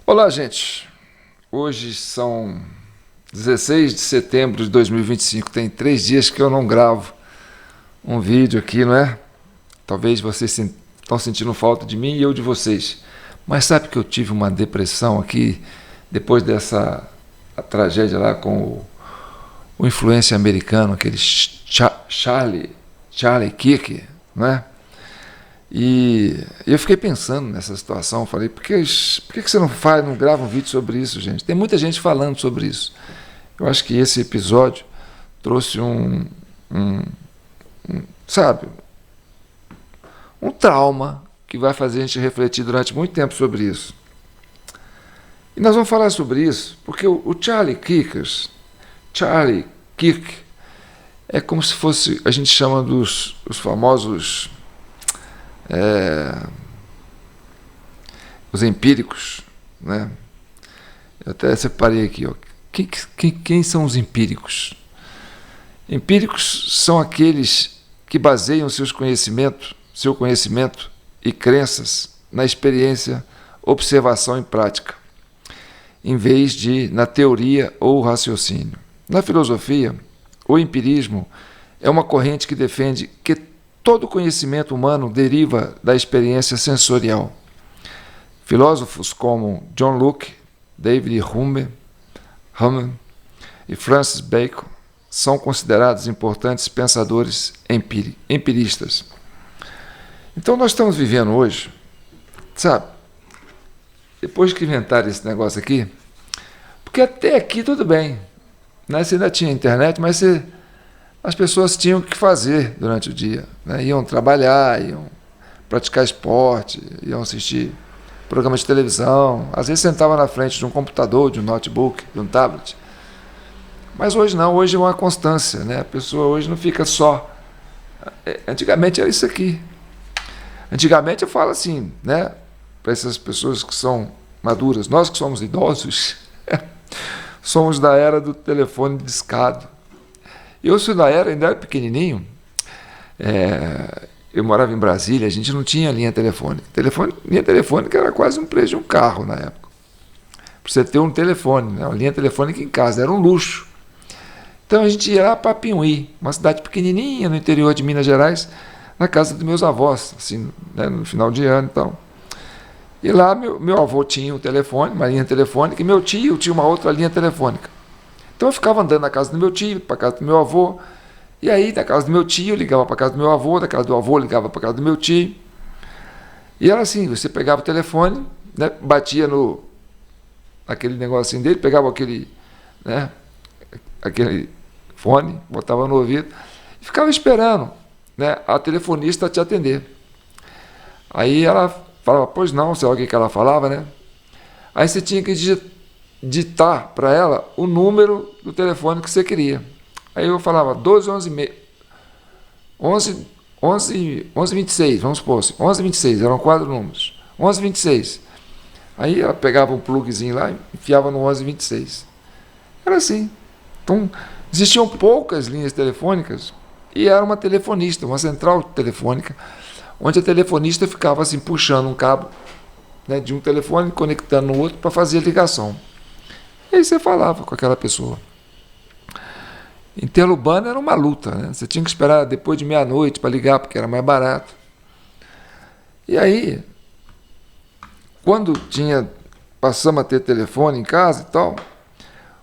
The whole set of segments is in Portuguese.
Olá, gente. Hoje são 16 de setembro de 2025. Tem 3 dias que eu não gravo um vídeo aqui, não é? Talvez vocês estão sentindo falta de mim e eu de vocês. Mas sabe que eu tive uma depressão aqui depois dessa tragédia lá com o influencer americano, aquele Charlie Kirk, não é? E eu fiquei pensando nessa situação, falei, por que você não grava um vídeo sobre isso, gente? Tem muita gente falando sobre isso. Eu acho que esse episódio trouxe sabe, um trauma que vai fazer a gente refletir durante muito tempo sobre isso. E nós vamos falar sobre isso porque o Charlie Kirk é como se fosse, a gente chama os famosos os empíricos, né? Eu até separei aqui, ó. Quem são os empíricos? Empíricos são aqueles que baseiam seu conhecimento e crenças na experiência, observação e prática, em vez de na teoria ou raciocínio. Na filosofia, o empirismo é uma corrente que defende que todo conhecimento humano deriva da experiência sensorial. Filósofos como John Locke, David Hume e Francis Bacon são considerados importantes pensadores empiristas. Então nós estamos vivendo hoje, sabe, depois que inventaram esse negócio aqui, porque até aqui tudo bem, né? Você ainda tinha internet, mas as pessoas tinham o que fazer durante o dia, né? Iam trabalhar, iam praticar esporte, iam assistir programas de televisão, às vezes sentavam na frente de um computador, de um notebook, de um tablet. Mas hoje não, hoje é uma constância, né? A pessoa hoje não fica só. Antigamente era isso aqui. Antigamente eu falo assim, né? Para essas pessoas que são maduras, nós que somos idosos, somos da era do telefone discado. Eu sou da era, ainda era pequenininho, eu morava em Brasília, a gente não tinha linha telefônica. Linha telefônica era quase um preço de um carro na época. Para você ter um telefone, né? Uma linha telefônica em casa, era um luxo. Então a gente ia lá para Pinhuí, uma cidade pequenininha no interior de Minas Gerais, na casa dos meus avós, assim, né, no final de ano e tal. E lá meu avô tinha um telefone, uma linha telefônica, e meu tio tinha uma outra linha telefônica. Então eu ficava andando na casa do meu tio, para casa do meu avô, e aí da casa do meu tio eu ligava para casa do meu avô, da casa do avô eu ligava para casa do meu tio. E era assim, você pegava o telefone, né, batia naquele negocinho dele, pegava aquele fone, botava no ouvido, e ficava esperando, né, a telefonista te atender. Aí ela falava, pois não, sei lá o que ela falava, né? Aí você tinha que ditar para ela o número do telefone que você queria. Aí eu falava 12, 11, 26, vamos supor, 11, 26, eram 4 números. 11, 26. Aí ela pegava um plugzinho lá e enfiava no 11, 26. Era assim. Então, existiam poucas linhas telefônicas e era uma telefonista, uma central telefônica, onde a telefonista ficava assim puxando um cabo, né, de um telefone, conectando no outro para fazer a ligação. E aí você falava com aquela pessoa. Interurbano era uma luta, né? Você tinha que esperar depois de meia-noite para ligar, porque era mais barato. E aí, quando passamos a ter telefone em casa e tal,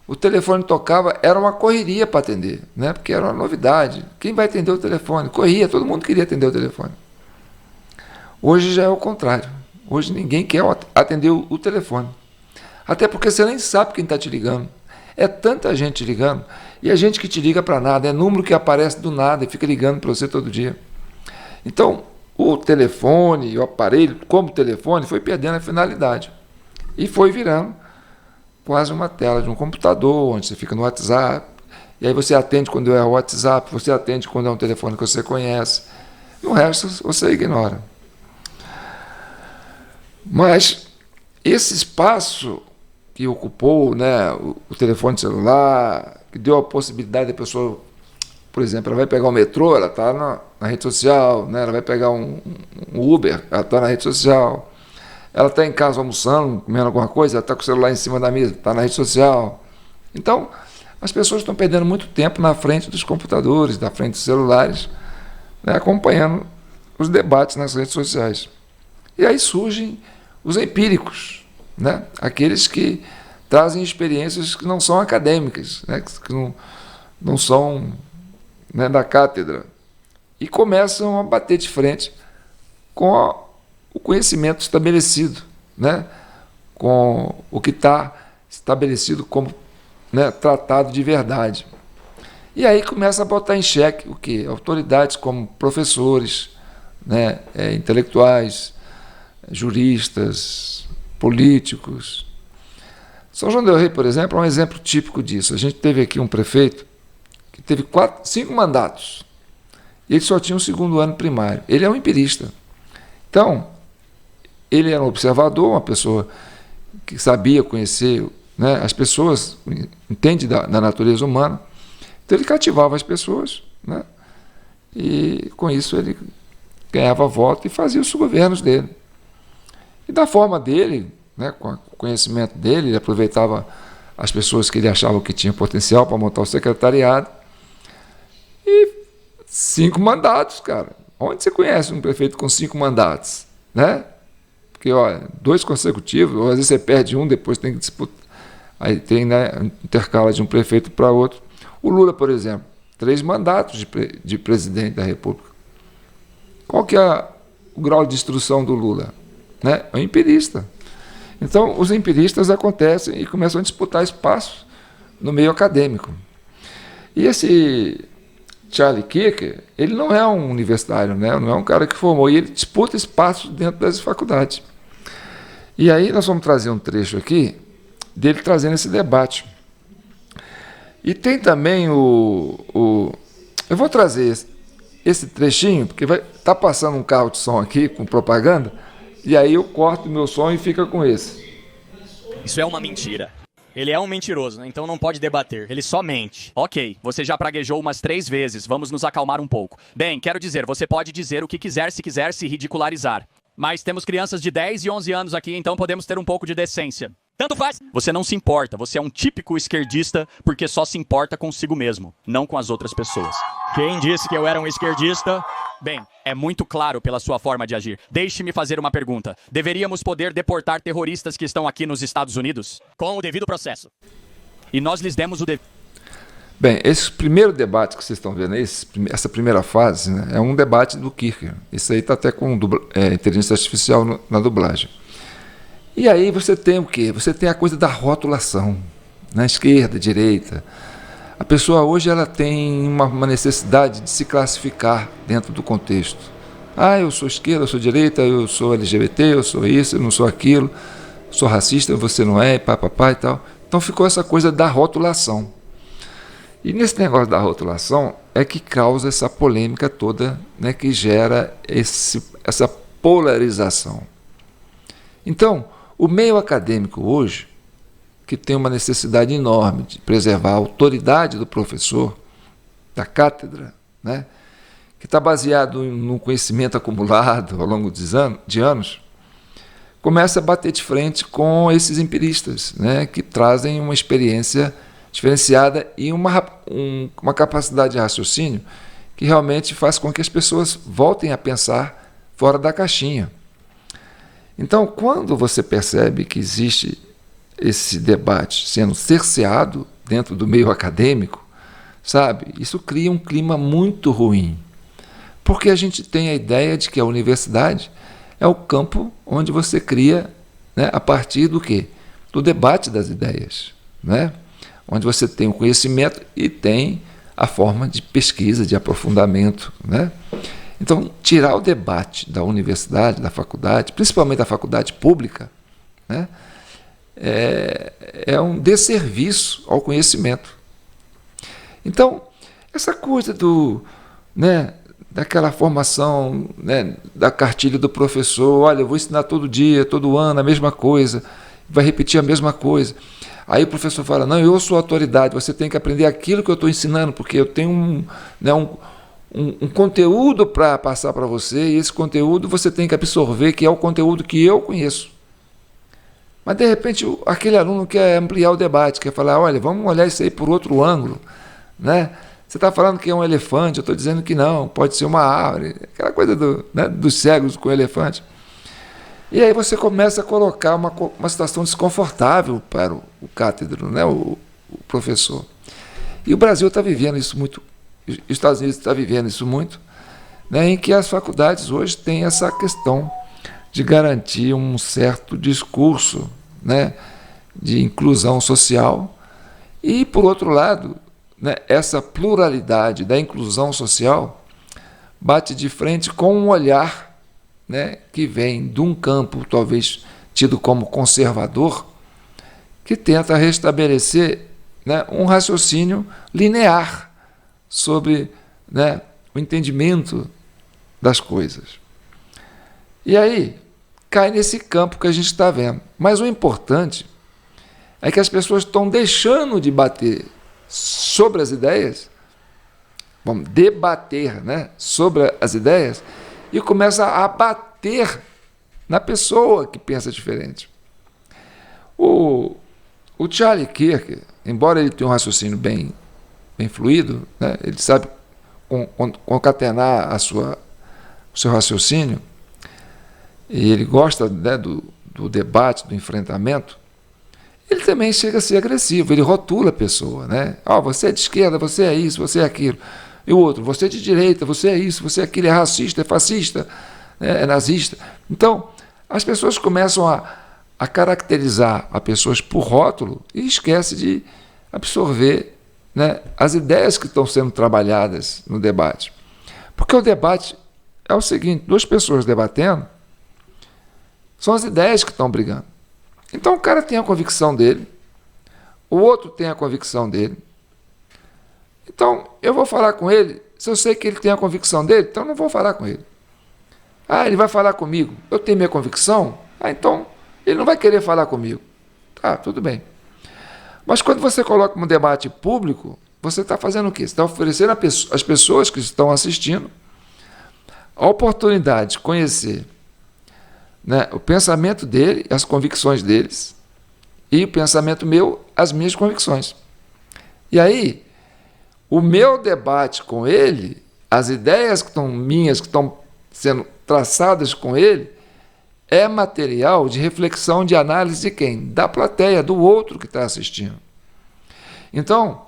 o telefone tocava, era uma correria para atender, né? Porque era uma novidade. Quem vai atender o telefone? Corria, todo mundo queria atender o telefone. Hoje já é o contrário. Hoje ninguém quer atender o telefone. Até porque você nem sabe quem está te ligando. É tanta gente ligando, e a gente que te liga para nada, é número que aparece do nada e fica ligando para você todo dia. Então, o telefone, o aparelho, como telefone, foi perdendo a finalidade. E foi virando quase uma tela de um computador, onde você fica no WhatsApp, e aí você atende quando é o WhatsApp, você atende quando é um telefone que você conhece. No resto, você ignora. Mas esse espaço que ocupou, né, o telefone celular, que deu a possibilidade da pessoa, por exemplo, ela vai pegar o metrô, ela está na rede social, né, ela vai pegar um Uber, ela está na rede social, ela está em casa almoçando, comendo alguma coisa, ela está com o celular em cima da mesa, está na rede social. Então, as pessoas estão perdendo muito tempo na frente dos computadores, na frente dos celulares, né, acompanhando os debates nas redes sociais. E aí surgem os empíricos, né, aqueles que trazem experiências que não são acadêmicas, né, que não são, né, da cátedra, e começam a bater de frente com o conhecimento estabelecido, né, com o que está estabelecido como, né, tratado de verdade. E aí começa a botar em xeque o quê? Autoridades como professores, né, intelectuais, juristas, políticos. São João del Rei, por exemplo, é um exemplo típico disso. A gente teve aqui um prefeito que teve 5 mandatos e ele só tinha um segundo ano primário. Ele é um empirista. Então, ele era um observador, uma pessoa que sabia conhecer, né, as pessoas, entende da natureza humana. Então ele cativava as pessoas, né, e com isso ele ganhava voto e fazia os governos dele. E da forma dele, né, com o conhecimento dele, ele aproveitava as pessoas que ele achava que tinham potencial para montar o secretariado. E 5 mandatos, cara. Onde você conhece um prefeito com 5 mandatos? Né? Porque, olha, 2 consecutivos, ou às vezes você perde um, depois tem que disputar. Aí tem, né, intercala de um prefeito para outro. O Lula, por exemplo, 3 mandatos de presidente da República. Qual que é o grau de instrução do Lula? Né? É um empirista. Então, os empiristas acontecem e começam a disputar espaço no meio acadêmico. E esse Charlie Kirk, ele não é um universitário, né? Não é um cara que formou, e ele disputa espaço dentro das faculdades. E aí nós vamos trazer um trecho aqui dele trazendo esse debate. E tem também eu vou trazer esse trechinho, porque tá passando um carro de som aqui com propaganda, e aí eu corto o meu som e fica com esse. Isso é uma mentira. Ele é um mentiroso, né? Então não pode debater. Ele só mente. Ok, você já praguejou umas 3 vezes. Vamos nos acalmar um pouco. Bem, quero dizer, você pode dizer o que quiser se ridicularizar. Mas temos crianças de 10 e 11 anos aqui, então podemos ter um pouco de decência. Tanto faz. Você não se importa. Você é um típico esquerdista porque só se importa consigo mesmo, não com as outras pessoas. Quem disse que eu era um esquerdista? Bem, é muito claro pela sua forma de agir. Deixe-me fazer uma pergunta. Deveríamos poder deportar terroristas que estão aqui nos Estados Unidos? Com o devido processo. E nós lhes demos o devido... Bem, esse primeiro debate que vocês estão vendo aí, essa primeira fase, né, é um debate do Kircher. Isso aí está até com inteligência artificial na dublagem. E aí você tem o quê? Você tem a coisa da rotulação, na esquerda, direita. A pessoa hoje ela tem uma necessidade de se classificar dentro do contexto. Ah, eu sou esquerda, eu sou direita, eu sou LGBT, eu sou isso, eu não sou aquilo, sou racista, você não é, papapá e tal. Então ficou essa coisa da rotulação. E nesse negócio da rotulação é que causa essa polêmica toda, né, que gera essa polarização. Então, o meio acadêmico hoje, que tem uma necessidade enorme de preservar a autoridade do professor, da cátedra, né, que está baseado no conhecimento acumulado ao longo de anos, começa a bater de frente com esses empiristas, né, que trazem uma experiência diferenciada e uma capacidade de raciocínio que realmente faz com que as pessoas voltem a pensar fora da caixinha. Então, quando você percebe que existe esse debate sendo cerceado dentro do meio acadêmico, sabe, isso cria um clima muito ruim, porque a gente tem a ideia de que a universidade é o campo onde você cria, né, a partir do quê? Do debate das ideias, né? Onde você tem o conhecimento e tem a forma de pesquisa, de aprofundamento, né? Então, tirar o debate da universidade, da faculdade, principalmente da faculdade pública, né, é um desserviço ao conhecimento. Então, essa coisa daquela formação, né, da cartilha do professor, olha, eu vou ensinar todo dia, todo ano, a mesma coisa, vai repetir a mesma coisa. Aí o professor fala, não, eu sou autoridade, você tem que aprender aquilo que eu estou ensinando, porque eu tenho um conteúdo para passar para você, e esse conteúdo você tem que absorver, que é o conteúdo que eu conheço. Mas, de repente, aquele aluno quer ampliar o debate, quer falar, olha, vamos olhar isso aí por outro ângulo, né? Você está falando que é um elefante, eu estou dizendo que não, pode ser uma árvore, aquela coisa dos cegos com o elefante. E aí você começa a colocar uma situação desconfortável para o cátedro, né? O professor. E o Brasil está vivendo isso muito, os Estados Unidos está vivendo isso muito, né? Em que as faculdades hoje têm essa questão de garantir um certo discurso, né, de inclusão social. E, por outro lado, né, essa pluralidade da inclusão social bate de frente com um olhar, né, que vem de um campo talvez tido como conservador, que tenta restabelecer, né, um raciocínio linear sobre, né, o entendimento das coisas. E aí cai nesse campo que a gente está vendo. Mas o importante é que as pessoas estão deixando de bater sobre as ideias, vamos debater, né, sobre as ideias, e começa a bater na pessoa que pensa diferente. O Charlie Kirk, embora ele tenha um raciocínio bem fluido, né, ele sabe concatenar o seu raciocínio, e ele gosta, né, do debate, do enfrentamento, ele também chega a ser agressivo, ele rotula a pessoa, né? Você é de esquerda, você é isso, você é aquilo. E o outro, você é de direita, você é isso, você é aquilo, é racista, é fascista, né, é nazista. Então, as pessoas começam a caracterizar as pessoas por rótulo e esquece de absorver, né, as ideias que estão sendo trabalhadas no debate. Porque o debate é o seguinte, duas pessoas debatendo, são as ideias que estão brigando. Então o cara tem a convicção dele, o outro tem a convicção dele. Então eu vou falar com ele, se eu sei que ele tem a convicção dele, então eu não vou falar com ele. Ele vai falar comigo, eu tenho minha convicção, então ele não vai querer falar comigo. Tá, tudo bem. Mas quando você coloca um debate público, você está fazendo o quê? Você está oferecendo às pessoas que estão assistindo a oportunidade de conhecer, né, o pensamento dele, as convicções deles, e o pensamento meu, as minhas convicções. E aí, o meu debate com ele, as ideias que estão minhas, que estão sendo traçadas com ele, é material de reflexão, de análise de quem? Da plateia, do outro que está assistindo. Então,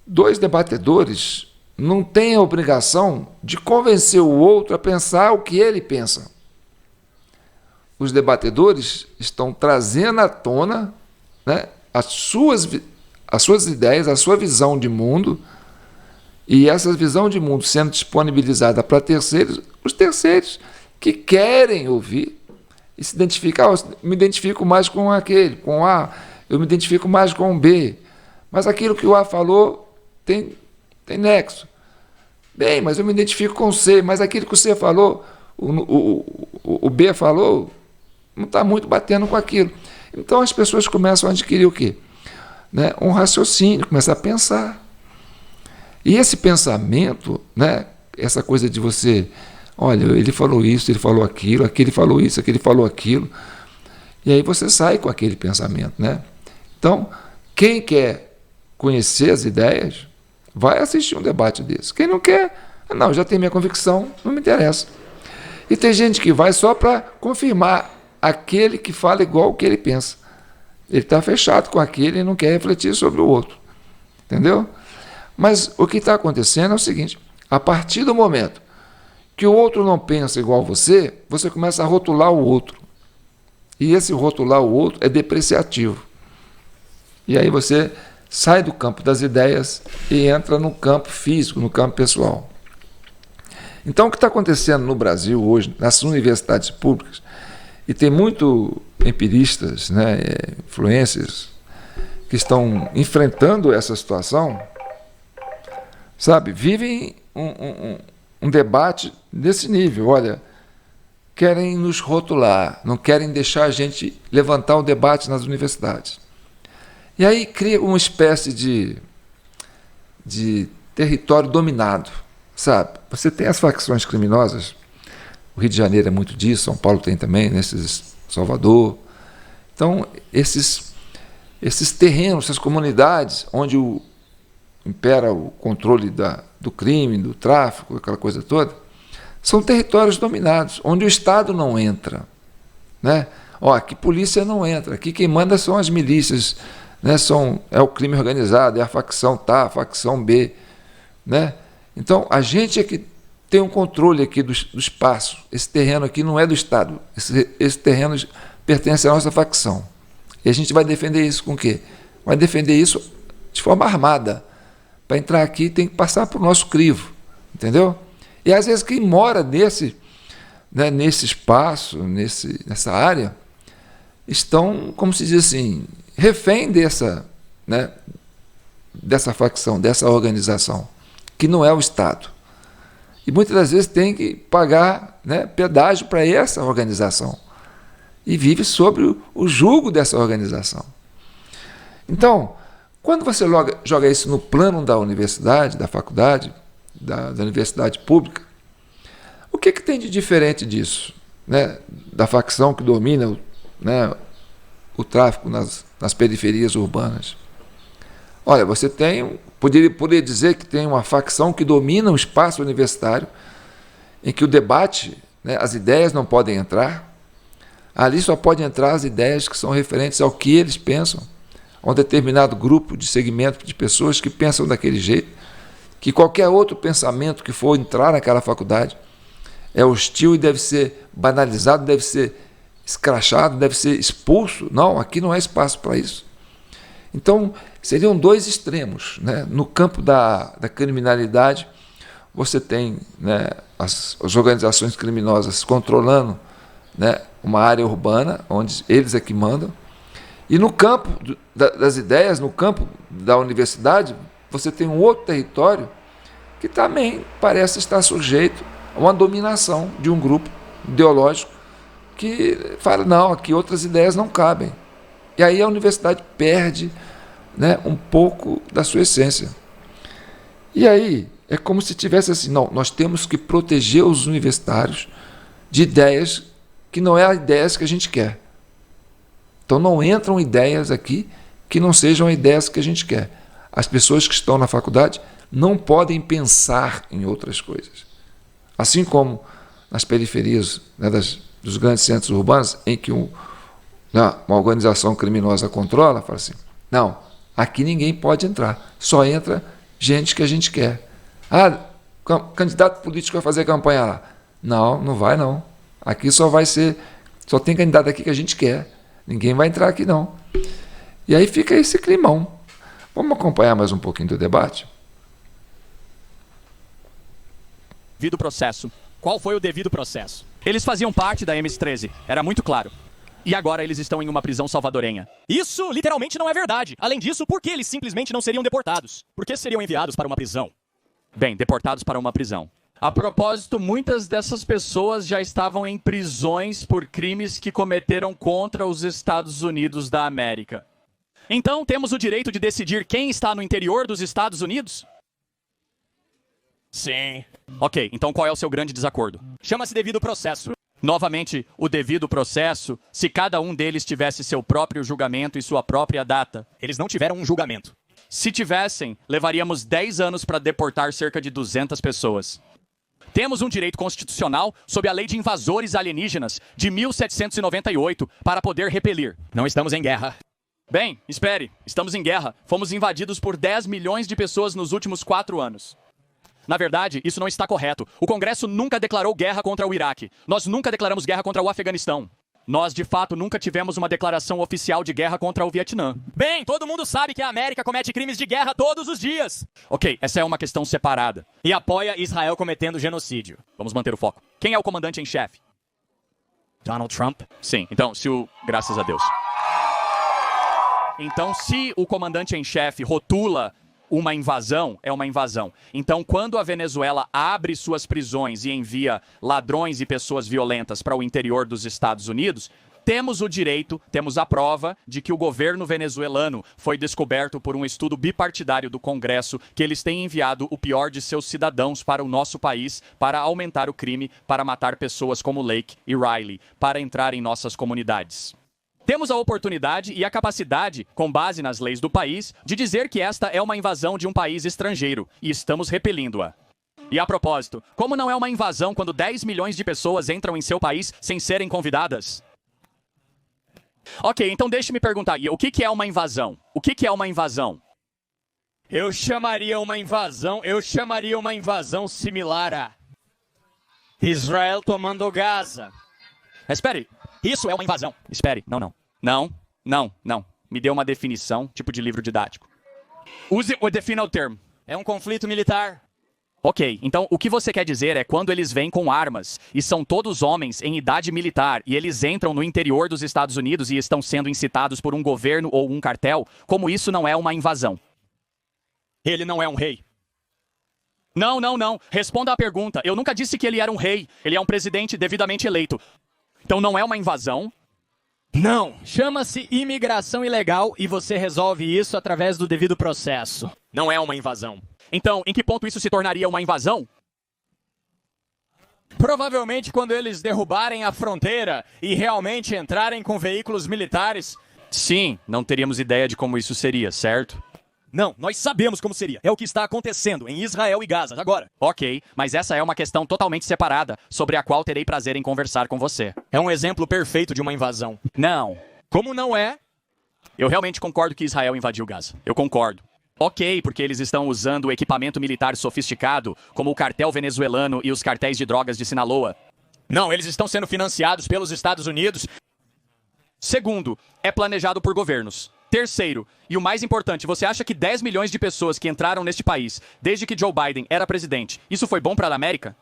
dois debatedores não têm a obrigação de convencer o outro a pensar o que ele pensa. Os debatedores estão trazendo à tona, né, as suas ideias, a sua visão de mundo, e essa visão de mundo sendo disponibilizada para terceiros, os terceiros que querem ouvir e se identificar. Eu me identifico mais com aquele, com A, eu me identifico mais com o B, mas aquilo que o A falou tem nexo. Bem, mas eu me identifico com o C, mas aquilo que o C falou, o B falou, não está muito batendo com aquilo. Então as pessoas começam a adquirir o quê? Né? Um raciocínio, começam a pensar. E esse pensamento, né? Essa coisa de você, olha, ele falou isso, ele falou aquilo, aquele falou isso, aquele falou aquilo, e aí você sai com aquele pensamento, né? Então, quem quer conhecer as ideias, vai assistir um debate desse. Quem não quer, não, já tem minha convicção, não me interessa. E tem gente que vai só para confirmar aquele que fala igual o que ele pensa. Ele está fechado com aquele e não quer refletir sobre o outro. Entendeu? Mas o que está acontecendo é o seguinte, a partir do momento que o outro não pensa igual você, você começa a rotular o outro. E esse rotular o outro é depreciativo. E aí você sai do campo das ideias e entra no campo físico, no campo pessoal. Então o que está acontecendo no Brasil hoje, nas universidades públicas, e tem muito empiristas, né, influencers, que estão enfrentando essa situação, sabe, vivem um debate desse nível. Olha, querem nos rotular, não querem deixar a gente levantar o debate nas universidades. E aí cria uma espécie de território dominado, sabe? Você tem as facções criminosas, o Rio de Janeiro é muito disso, São Paulo tem também, Salvador, Então, esses terrenos, essas comunidades onde impera o controle do crime, do tráfico, aquela coisa toda, são territórios dominados, onde o Estado não entra, né? Aqui polícia não entra, aqui quem manda são as milícias, né? É o crime organizado, é a facção A, a facção B, né? Então, a gente é que tem um controle aqui do espaço. Esse terreno aqui não é do Estado, esse terreno pertence à nossa facção. E a gente vai defender isso com o quê? Vai defender isso de forma armada. Para entrar aqui tem que passar por nosso crivo, entendeu? E às vezes quem mora nesse espaço, nessa área, estão, como se diz assim, refém dessa facção, dessa organização, que não é o Estado. E muitas das vezes tem que pagar, né, pedágio para essa organização. E vive sobre o jugo dessa organização. Então, quando você joga isso no plano da universidade, da faculdade, da universidade pública, o que tem de diferente disso? Né? Da facção que domina o tráfico nas periferias urbanas. Olha, você poderia dizer que tem uma facção que domina o espaço universitário, em que o debate, né, as ideias não podem entrar. Ali só podem entrar as ideias que são referentes ao que eles pensam, a um determinado grupo de segmento de pessoas que pensam daquele jeito, que qualquer outro pensamento que for entrar naquela faculdade é hostil e deve ser banalizado, deve ser escrachado, deve ser expulso. Não, aqui não há espaço para isso. Então, seriam dois extremos, né? No campo da criminalidade, você tem, né, as organizações criminosas controlando, né, uma área urbana, onde eles é que mandam. E no campo das ideias, no campo da universidade, você tem um outro território que também parece estar sujeito a uma dominação de um grupo ideológico que fala, não, aqui outras ideias não cabem. E aí a universidade perde, né, um pouco da sua essência. E aí é como se tivesse assim, não, nós temos que proteger os universitários de ideias que não é as ideias que a gente quer. Então não entram ideias aqui que não sejam ideias que a gente quer. As pessoas que estão na faculdade não podem pensar em outras coisas. Assim como nas periferias, né, dos grandes centros urbanos, em que uma organização criminosa controla, fala assim, não, aqui ninguém pode entrar, só entra gente que a gente quer. Candidato político vai fazer campanha lá. Não, não vai não. Aqui só tem candidato aqui que a gente quer. Ninguém vai entrar aqui não. E aí fica esse climão. Vamos acompanhar mais um pouquinho do debate? Devido processo. Qual foi o devido processo? Eles faziam parte da MS-13, era muito claro. E agora eles estão em uma prisão salvadorenha. Isso literalmente não é verdade. Além disso, por que eles simplesmente não seriam deportados? Por que seriam enviados para uma prisão? Bem, deportados para uma prisão. A propósito, muitas dessas pessoas já estavam em prisões por crimes que cometeram contra os Estados Unidos da América. Então, temos o direito de decidir quem está no interior dos Estados Unidos? Sim. Ok, então qual é o seu grande desacordo? Chama-se devido processo. Novamente, o devido processo, se cada um deles tivesse seu próprio julgamento e sua própria data. Eles não tiveram um julgamento. Se tivessem, levaríamos 10 anos para deportar cerca de 200 pessoas. Temos um direito constitucional sob a Lei de Invasores Alienígenas de 1798 para poder repelir. Não estamos em guerra. Bem, espere. Estamos em guerra. Fomos invadidos por 10 milhões de pessoas nos últimos 4 anos. Na verdade, isso não está correto. O Congresso nunca declarou guerra contra o Iraque. Nós nunca declaramos guerra contra o Afeganistão. Nós, de fato, nunca tivemos uma declaração oficial de guerra contra o Vietnã. Bem, todo mundo sabe que a América comete crimes de guerra todos os dias. Ok, essa é uma questão separada. E apoia Israel cometendo genocídio. Vamos manter o foco. Quem é o comandante em chefe? Donald Trump? Sim, então, graças a Deus. Então, se o comandante em chefe rotula uma invasão, é uma invasão. Então, quando a Venezuela abre suas prisões e envia ladrões e pessoas violentas para o interior dos Estados Unidos, temos o direito, temos a prova de que o governo venezuelano foi descoberto por um estudo bipartidário do Congresso que eles têm enviado o pior de seus cidadãos para o nosso país para aumentar o crime, para matar pessoas como Lake e Riley, para entrar em nossas comunidades. Temos a oportunidade e a capacidade, com base nas leis do país, de dizer que esta é uma invasão de um país estrangeiro e estamos repelindo-a. E a propósito, como não é uma invasão quando 10 milhões de pessoas entram em seu país sem serem convidadas? Ok, então deixe-me perguntar, o que é uma invasão? O que é uma invasão? Eu chamaria uma invasão similar a Israel tomando Gaza. Espere, isso é uma invasão. Espere, não. Me dê uma definição, tipo de livro didático. Use ou defina o termo. É um conflito militar. Ok, então o que você quer dizer é quando eles vêm com armas e são todos homens em idade militar e eles entram no interior dos Estados Unidos e estão sendo incitados por um governo ou um cartel, como isso não é uma invasão? Ele não é um rei. Não. Responda à pergunta. Eu nunca disse que ele era um rei. Ele é um presidente devidamente eleito. Então não é uma invasão? Não. Chama-se imigração ilegal e você resolve isso através do devido processo. Não é uma invasão. Então, em que ponto isso se tornaria uma invasão? Provavelmente quando eles derrubarem a fronteira e realmente entrarem com veículos militares. Sim, não teríamos ideia de como isso seria, certo? Não, nós sabemos como seria. É o que está acontecendo em Israel e Gaza agora. Ok, mas essa é uma questão totalmente separada, sobre a qual terei prazer em conversar com você. É um exemplo perfeito de uma invasão. Não. Como não é? Eu realmente concordo que Israel invadiu Gaza. Eu concordo. Ok, porque eles estão usando equipamento militar sofisticado, como o cartel venezuelano e os cartéis de drogas de Sinaloa. Não, eles estão sendo financiados pelos Estados Unidos. Segundo, é planejado por governos. Terceiro, e o mais importante, você acha que 10 milhões de pessoas que entraram neste país, desde que Joe Biden era presidente, isso foi bom para a América?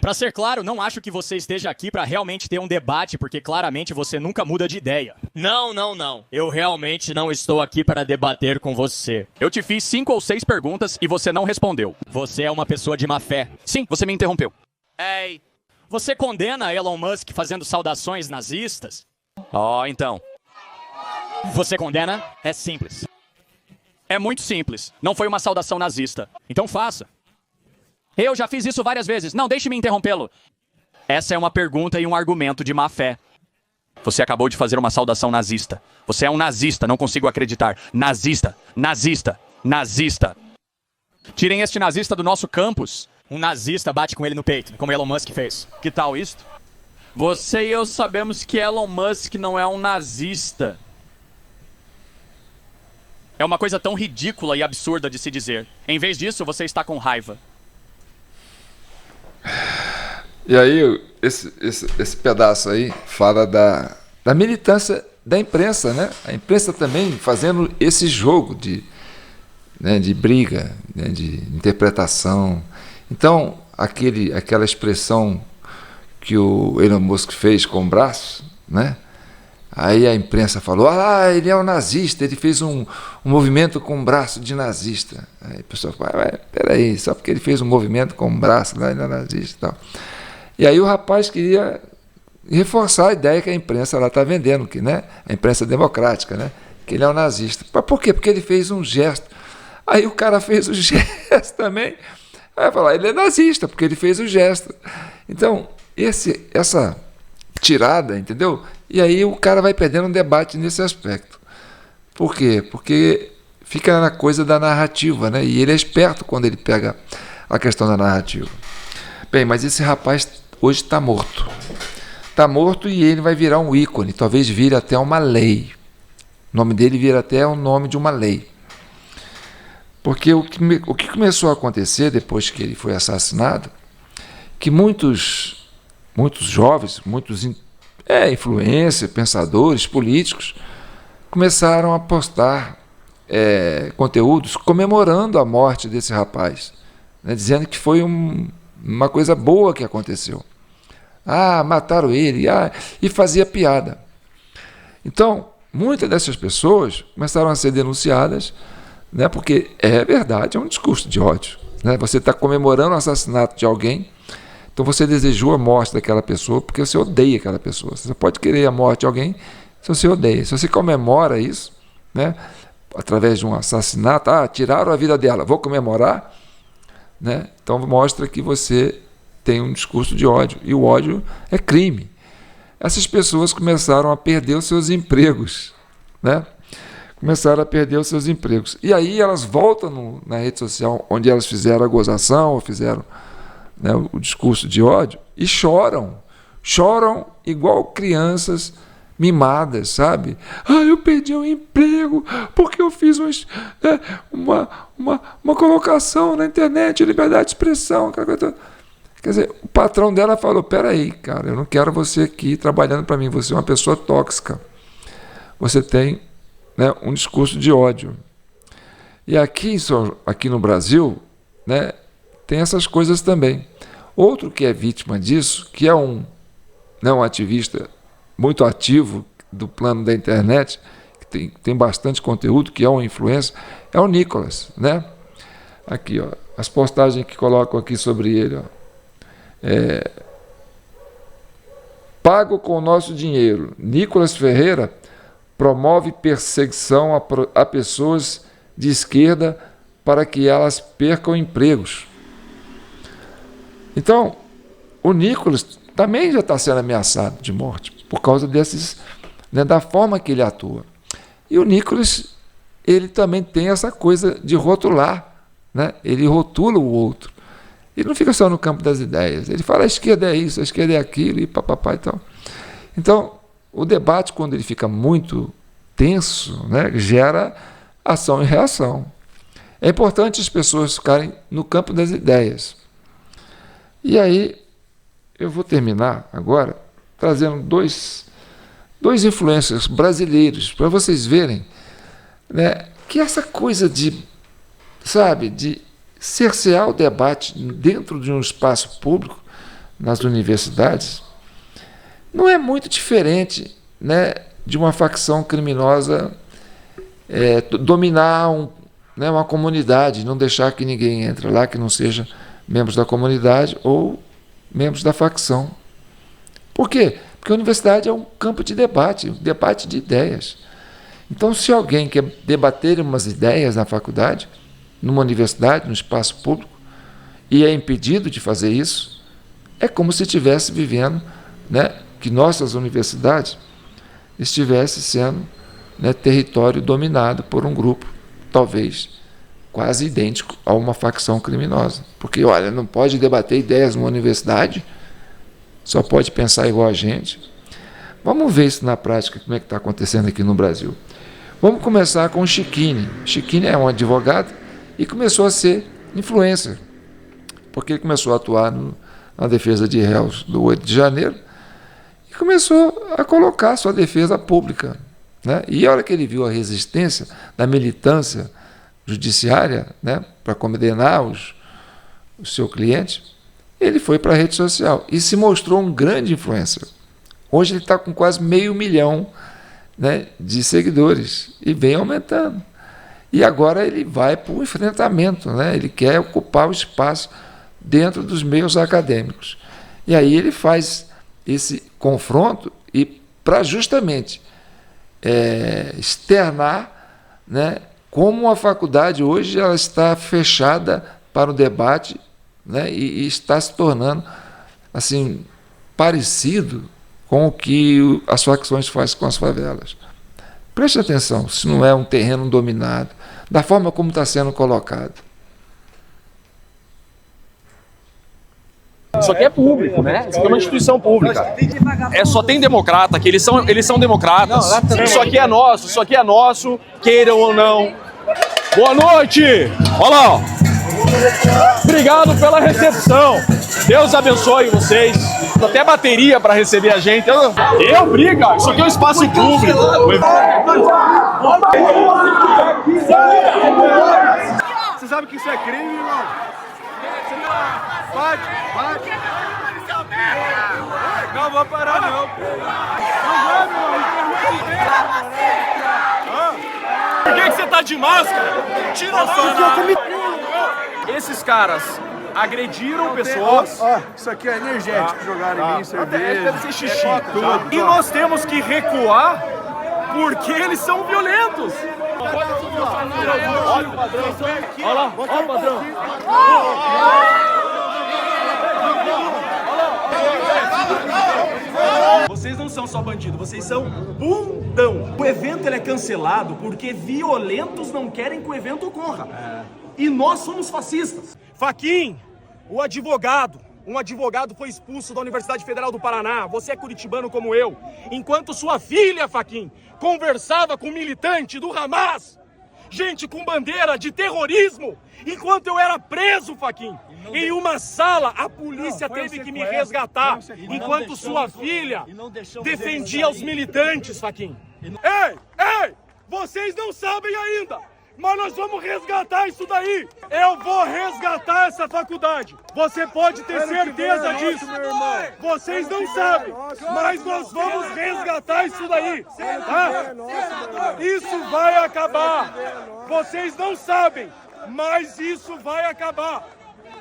Para ser claro, não acho que você esteja aqui para realmente ter um debate, porque claramente você nunca muda de ideia. Não. Eu realmente não estou aqui para debater com você. Eu te fiz 5 ou 6 perguntas e você não respondeu. Você é uma pessoa de má fé. Sim, você me interrompeu. Ei, você condena Elon Musk fazendo saudações nazistas? Então. Você condena? É simples. É muito simples. Não foi uma saudação nazista. Então faça. Eu já fiz isso várias vezes. Não, deixe-me interrompê-lo. Essa é uma pergunta e um argumento de má fé. Você acabou de fazer uma saudação nazista. Você é um nazista, não consigo acreditar. Nazista. Tirem este nazista do nosso campus. Um nazista bate com ele no peito, como Elon Musk fez. Que tal isto? Você e eu sabemos que Elon Musk não é um nazista. É uma coisa tão ridícula e absurda de se dizer. Em vez disso, você está com raiva. E aí, esse pedaço aí fala da militância da imprensa, né? A imprensa também fazendo esse jogo de briga, né? De interpretação. Então, aquela expressão que o Elon Musk fez com o braço, né? Aí a imprensa falou, ele é um nazista, ele fez um movimento com o braço de nazista. Aí a pessoa fala, peraí, só porque ele fez um movimento com o braço, lá ele é nazista e tal. E aí o rapaz queria reforçar a ideia que a imprensa está vendendo, que, né, a imprensa democrática, né, que ele é um nazista. Mas por quê? Porque ele fez um gesto. Aí o cara fez o gesto também. Aí vai falar, ele é nazista, porque ele fez o gesto. Então, essa tirada, entendeu? E aí o cara vai perdendo um debate nesse aspecto. Por quê? Porque fica na coisa da narrativa, né? E ele é esperto quando ele pega a questão da narrativa. Bem, mas esse rapaz hoje está morto. Está morto e ele vai virar um ícone, talvez vire até uma lei. O nome dele vira até o nome de uma lei. Porque o que começou a acontecer depois que ele foi assassinado, que muitos jovens, muitos influencers, pensadores, políticos, começaram a postar conteúdos comemorando a morte desse rapaz, né, dizendo que foi uma coisa boa que aconteceu. Mataram ele, e fazia piada. Então, muitas dessas pessoas começaram a ser denunciadas, né, porque é verdade, é um discurso de ódio. Né? Você está comemorando o assassinato de alguém, então você desejou a morte daquela pessoa porque você odeia aquela pessoa. Você pode querer a morte de alguém se você odeia. Se você comemora isso, né, através de um assassinato, tiraram a vida dela, vou comemorar, né? Então mostra que você tem um discurso de ódio, e o ódio é crime. essas pessoas começaram a perder os seus empregos, né? Começaram a perder os seus empregos. E aí elas voltam na rede social, onde elas fizeram a gozação, ou fizeram, né, o discurso de ódio, e choram. Choram igual crianças mimadas, sabe? Eu perdi o emprego porque eu fiz uma colocação na internet, liberdade de expressão, aquela coisa. Quer dizer, o patrão dela falou: peraí, cara, eu não quero você aqui trabalhando para mim, você é uma pessoa tóxica. Você tem, né, um discurso de ódio. E aqui no Brasil, né, tem essas coisas também. Outro que é vítima disso, que é um ativista muito ativo do plano da internet, que tem bastante conteúdo, que é um influencer, é o Nicolas, né? Aqui, ó, as postagens que colocam aqui sobre ele, ó. Pago com o nosso dinheiro. Nicolas Ferreira promove perseguição a pessoas de esquerda para que elas percam empregos. Então, o Nicolas também já está sendo ameaçado de morte por causa desses, né, da forma que ele atua. E o Nicolas, ele também tem essa coisa de rotular, né? Ele rotula o outro. Ele não fica só no campo das ideias. Ele fala: a esquerda é isso, a esquerda é aquilo, e papapá e tal. Então, o debate, quando ele fica muito tenso, né, gera ação e reação. É importante as pessoas ficarem no campo das ideias. E aí, eu vou terminar agora trazendo dois influencers brasileiros, para vocês verem, né, que essa coisa de cercear o debate dentro de um espaço público, nas universidades, não é muito diferente, né, de uma facção criminosa dominar uma comunidade, não deixar que ninguém entre lá que não seja membros da comunidade ou membros da facção. Por quê? Porque a universidade é um campo de debate, um debate de ideias. Então, se alguém quer debater umas ideias na faculdade, numa universidade, no espaço público, e é impedido de fazer isso, é como se estivesse vivendo, né, que nossas universidades estivessem sendo, né, território dominado por um grupo, talvez quase idêntico a uma facção criminosa. Porque, olha, não pode debater ideias numa universidade, só pode pensar igual a gente. Vamos ver isso na prática, como é que está acontecendo aqui no Brasil. Vamos começar com o Chiquini. Chiquini é um advogado e começou a ser influencer, porque ele começou a atuar na defesa de réus do 8 de janeiro e começou a colocar sua defesa pública, né? E a hora que ele viu a resistência da militância judiciária, né, para condenar o seu cliente, ele foi para a rede social e se mostrou um grande influencer. Hoje ele está com quase 500 mil, né, de seguidores e vem aumentando. E agora ele vai para o enfrentamento, né? Ele quer ocupar o espaço dentro dos meios acadêmicos. E aí ele faz esse confronto e para justamente externar, né, como a faculdade hoje ela está fechada para o debate, né, e está se tornando assim parecido com o que as facções fazem com as favelas. Preste atenção, se não é um terreno dominado, da forma como está sendo colocado. Isso aqui é público, né? Isso aqui é uma instituição pública. Só tem democrata aqui, eles são democratas. Isso aqui é nosso, queiram ou não. Boa noite! Olha lá, ó. Obrigado pela recepção. Deus abençoe vocês. Até bateria para receber a gente. Briga! Isso aqui é um espaço público. Você sabe que isso é crime, irmão? Pode. Não vou parar, não. Por que você tá de máscara? Tira a sua. Esses caras agrediram pessoas. Isso aqui é energético, jogaram em mim, cerveja. Deve ser xixi, tudo. E nós temos que recuar porque eles são violentos. Olha o padrão. Olha lá, olha o padrão. Olha lá. Vocês não são só bandido, vocês são bundão. O evento ele é cancelado porque violentos não querem que o evento ocorra. E nós somos fascistas. Faquim, o advogado. Um advogado foi expulso da Universidade Federal do Paraná. Você é curitibano como eu. Enquanto sua filha, Faquim, conversava com um militante do Hamas. Gente com bandeira de terrorismo. Enquanto eu era preso, Faquim. Em uma sala, a polícia teve que me resgatar. Enquanto sua filha defendia os militantes, Faquim. Ei! Vocês não sabem ainda! Mas nós vamos resgatar isso daí! Eu vou resgatar essa faculdade! Você pode ter certeza disso! Vocês não sabem! Mas nós vamos resgatar isso daí! Tá? Isso vai acabar! Vocês não sabem! Mas isso vai acabar!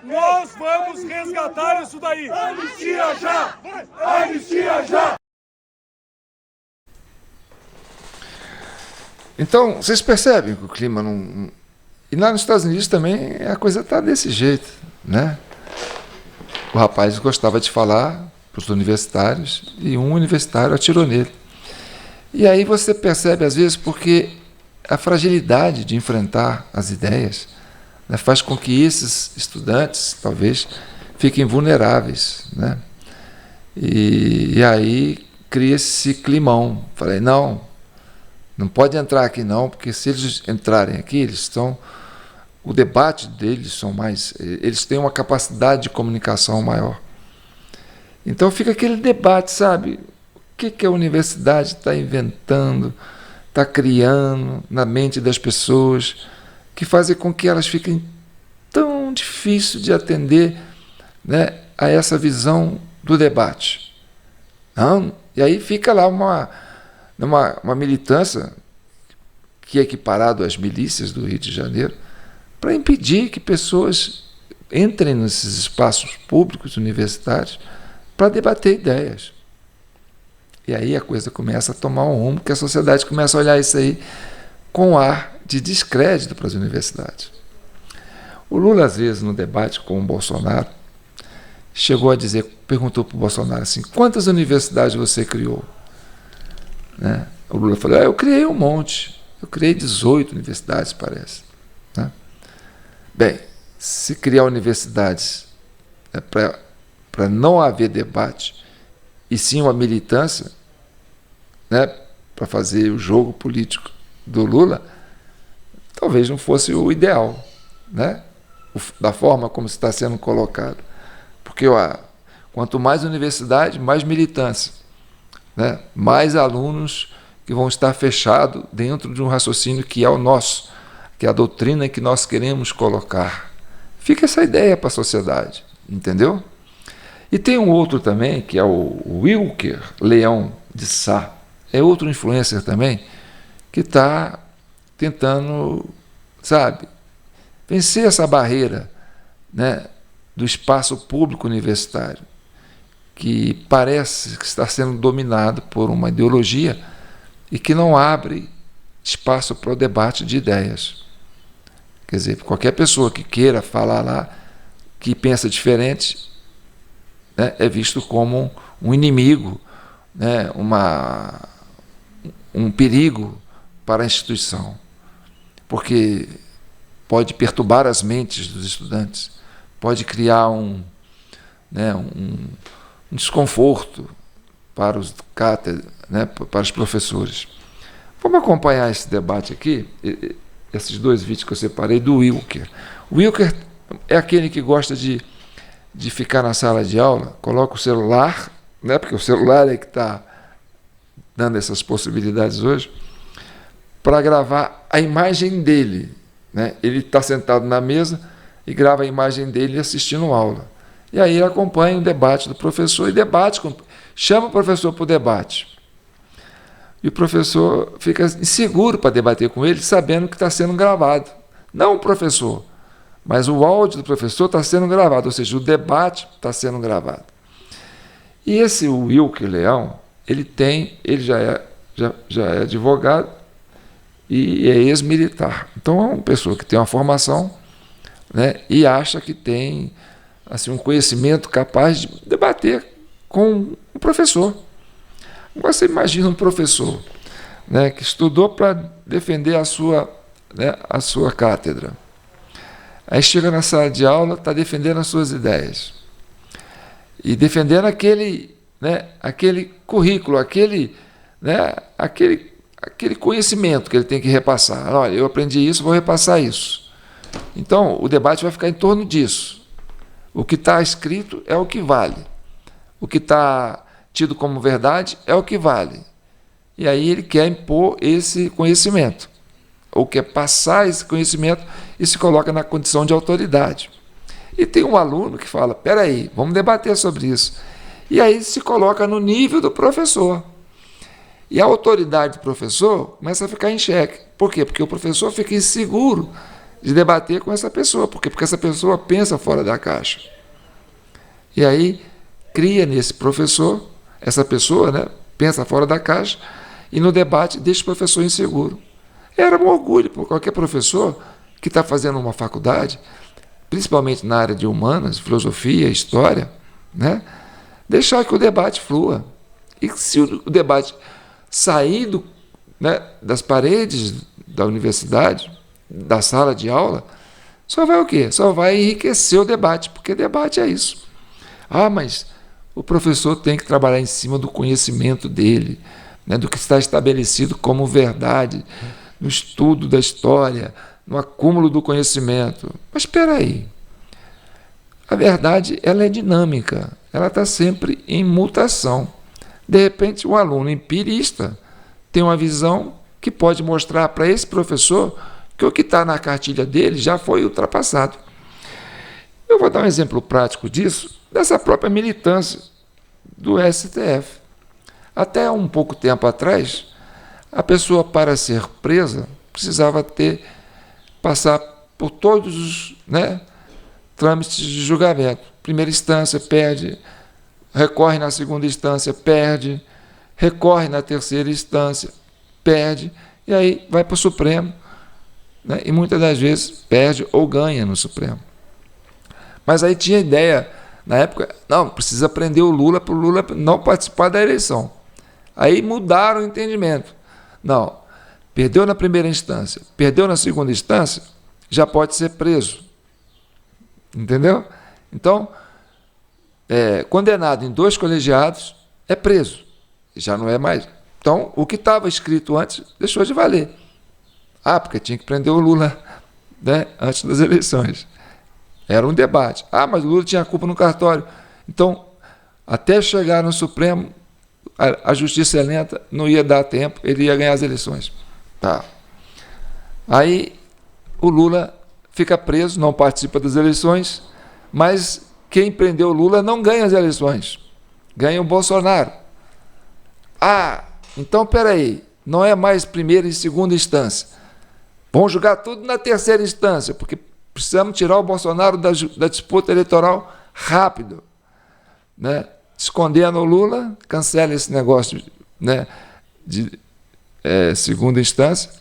Nós vamos resgatar isso daí! Anistia já! Anistia já! Então, vocês percebem que o clima não... E lá nos Estados Unidos também a coisa está desse jeito, né? O rapaz gostava de falar para os universitários e um universitário atirou nele. E aí você percebe, às vezes, porque a fragilidade de enfrentar as ideias, né, faz com que esses estudantes, talvez, fiquem vulneráveis, né? E aí cria-se climão. Falei, não pode entrar aqui não, porque se eles entrarem aqui, eles estão... O debate deles são mais... Eles têm uma capacidade de comunicação maior. Então fica aquele debate, sabe? O que a universidade está inventando, está criando na mente das pessoas, que fazem com que elas fiquem tão difíceis de atender, né, a essa visão do debate. Não? E aí fica lá uma militância que é equiparado às milícias do Rio de Janeiro, para impedir que pessoas entrem nesses espaços públicos universitários para debater ideias. E aí a coisa começa a tomar um rumo, que a sociedade começa a olhar isso aí com ar de descrédito para as universidades. O Lula, às vezes, no debate com o Bolsonaro, chegou a dizer, perguntou para o Bolsonaro assim, quantas universidades você criou? Né? O Lula falou, eu criei um monte, eu criei 18 universidades, parece. Né? Bem, se criar universidades, né, para não haver debate, e sim uma militância, né, para fazer o jogo político do Lula, talvez não fosse o ideal, né, da forma como está sendo colocado. Porque quanto mais universidade, mais militância, né, mais alunos que vão estar fechados dentro de um raciocínio que é o nosso, que é a doutrina que nós queremos colocar. Fica essa ideia para a sociedade, entendeu? E tem um outro também, que é o Wilker Leão de Sá, é outro influencer também, que está tentando, sabe, vencer essa barreira, né, do espaço público universitário, que parece que está sendo dominado por uma ideologia e que não abre espaço para o debate de ideias. Quer dizer, qualquer pessoa que queira falar lá, que pensa diferente, né, é visto como um inimigo, né, um perigo para a instituição, porque pode perturbar as mentes dos estudantes, pode criar um desconforto para os cátedras, né, para os professores. Vamos acompanhar esse debate aqui, esses dois vídeos que eu separei do Wilker. O Wilker é aquele que gosta de ficar na sala de aula, coloca o celular, né, porque o celular é que está dando essas possibilidades hoje, para gravar a imagem dele. Né? Ele está sentado na mesa e grava a imagem dele assistindo aula. E aí ele acompanha o debate do professor e chama o professor para o debate. E o professor fica inseguro para debater com ele, sabendo que está sendo gravado. Não o professor, mas o áudio do professor está sendo gravado, ou seja, o debate está sendo gravado. E esse Wilker Leão, ele já é advogado e é ex-militar. Então é uma pessoa que tem uma formação, né, e acha que tem assim, um conhecimento capaz de debater com o professor. Agora você imagina um professor, né, que estudou para defender a sua cátedra. Aí chega na sala de aula, está defendendo as suas ideias. E defendendo aquele currículo, aquele conhecimento que ele tem que repassar. Olha, eu aprendi isso, vou repassar isso. Então, o debate vai ficar em torno disso. O que está escrito é o que vale. O que está tido como verdade é o que vale. E aí ele quer impor esse conhecimento, ou quer passar esse conhecimento e se coloca na condição de autoridade. E tem um aluno que fala, espera aí, vamos debater sobre isso. E aí se coloca no nível do professor. E a autoridade do professor começa a ficar em xeque. Por quê? Porque o professor fica inseguro de debater com essa pessoa. Por quê? Porque essa pessoa pensa fora da caixa. E aí cria nesse professor, essa pessoa, né, pensa fora da caixa, e no debate deixa o professor inseguro. Era um orgulho para qualquer professor que está fazendo uma faculdade, principalmente na área de humanas, filosofia, história, né, deixar que o debate flua. E se o debate sair das paredes da universidade, da sala de aula, só vai o quê? Só vai enriquecer o debate, porque debate é isso. Ah, mas o professor tem que trabalhar em cima do conhecimento dele, né, do que está estabelecido como verdade, no estudo da história, no acúmulo do conhecimento. Mas espera aí, a verdade ela é dinâmica, ela está sempre em mutação. De repente, um aluno empirista tem uma visão que pode mostrar para esse professor que o que está na cartilha dele já foi ultrapassado. Eu vou dar um exemplo prático disso, dessa própria militância do STF. Até um pouco tempo atrás, a pessoa, para ser presa, precisava passar por todos os trâmites de julgamento. Primeira instância, perde. Recorre na segunda instância, perde. Recorre na terceira instância, perde. E aí vai para o Supremo, né? E muitas das vezes perde ou ganha no Supremo. Mas aí tinha ideia, na época, não, precisa prender o Lula para o Lula não participar da eleição. Aí mudaram o entendimento. Não, perdeu na primeira instância, perdeu na segunda instância, já pode ser preso. Entendeu? Então, condenado em 2 colegiados, é preso. Já não é mais. Então, o que estava escrito antes deixou de valer. Ah, porque tinha que prender o Lula, né, antes das eleições. Era um debate. Ah, mas o Lula tinha culpa no cartório. Então, até chegar no Supremo, a justiça é lenta, não ia dar tempo, ele ia ganhar as eleições. Tá. Aí, o Lula fica preso, não participa das eleições, mas quem prendeu o Lula não ganha as eleições, ganha o Bolsonaro. Ah, então peraí, não é mais primeira e segunda instância. Vamos julgar tudo na terceira instância, porque precisamos tirar o Bolsonaro da disputa eleitoral rápido, né? Escondendo o Lula, cancela esse negócio, né, de segunda instância,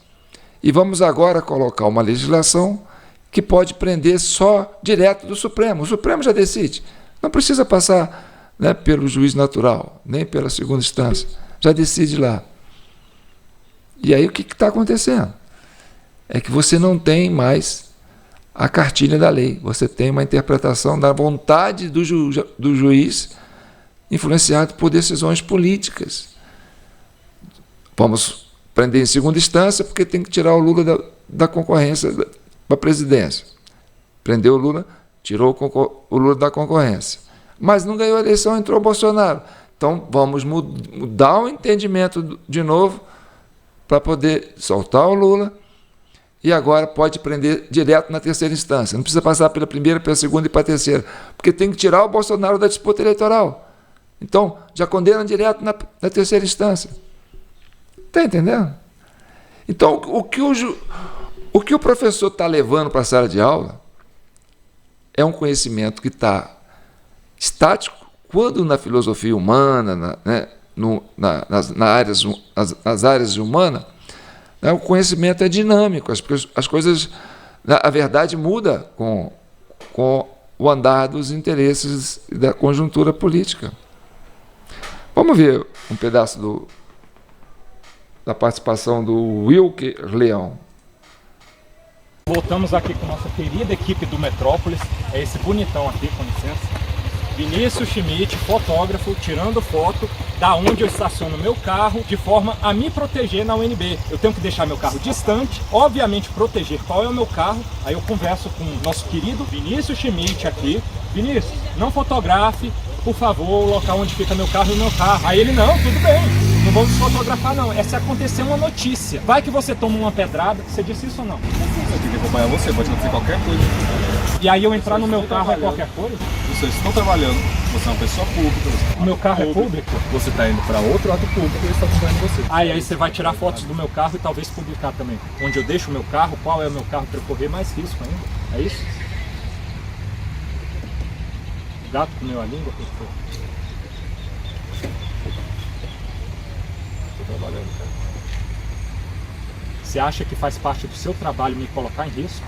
e vamos agora colocar uma legislação que pode prender só direto do Supremo. O Supremo já decide, não precisa passar, né, pelo juiz natural, nem pela segunda instância, já decide lá. E aí o que está acontecendo? É que você não tem mais a cartilha da lei, você tem uma interpretação da vontade do juiz influenciado por decisões políticas. Vamos prender em segunda instância porque tem que tirar o Lula da concorrência da presidência. Prendeu o Lula, tirou o Lula da concorrência. Mas não ganhou a eleição, entrou o Bolsonaro. Então vamos mudar o entendimento de novo para poder soltar o Lula e agora pode prender direto na terceira instância. Não precisa passar pela primeira, pela segunda e para a terceira, porque tem que tirar o Bolsonaro da disputa eleitoral. Então, já condena direto na terceira instância. Está entendendo? Então, o que o professor está levando para a sala de aula é um conhecimento que está estático, quando na filosofia humana, nas áreas humanas, né, o conhecimento é dinâmico, as coisas, a verdade muda com o andar dos interesses da conjuntura política. Vamos ver um pedaço da participação do Wilker Leão. Voltamos aqui com nossa querida equipe do Metrópolis. É esse bonitão aqui, com licença. Vinícius Schmidt, fotógrafo, tirando foto da onde eu estaciono meu carro, de forma a me proteger na UNB. Eu tenho que deixar meu carro distante, obviamente proteger qual é o meu carro. Aí eu converso com o nosso querido Vinícius Schmidt aqui. Vinícius, não fotografe, por favor, o local onde fica meu carro e o meu carro. Aí ele, não, tudo bem, não vamos fotografar não. É se acontecer uma notícia. Vai que você toma uma pedrada, você disse isso ou não? Eu tenho que acompanhar você, pode acontecer qualquer coisa. E aí eu entrar no meu carro é qualquer coisa? Vocês estão trabalhando, você é uma pessoa pública. O meu carro é público? Você está indo para outro ato público e ele está acompanhando você. Aí você vai tirar fotos do meu carro e talvez publicar também. Onde eu deixo o meu carro, qual é o meu carro para eu correr mais risco ainda. É isso? Gato comeu a língua, professor. Estou trabalhando, cara. Você acha que faz parte do seu trabalho me colocar em risco?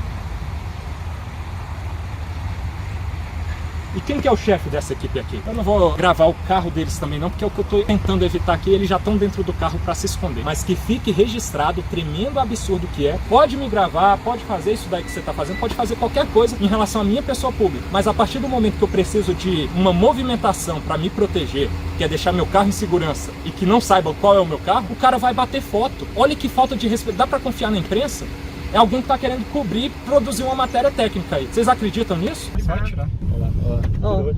E quem que é o chefe dessa equipe aqui? Eu não vou gravar o carro deles também não, porque é o que eu estou tentando evitar aqui, eles já estão dentro do carro para se esconder. Mas que fique registrado o tremendo absurdo que é. Pode me gravar, pode fazer isso daí que você está fazendo, pode fazer qualquer coisa em relação à minha pessoa pública. Mas a partir do momento que eu preciso de uma movimentação para me proteger, que é deixar meu carro em segurança e que não saiba qual é o meu carro, o cara vai bater foto. Olha que falta de respeito. Dá para confiar na imprensa? É alguém que está querendo cobrir, produzir uma matéria técnica aí. Vocês acreditam nisso? Vai tirar.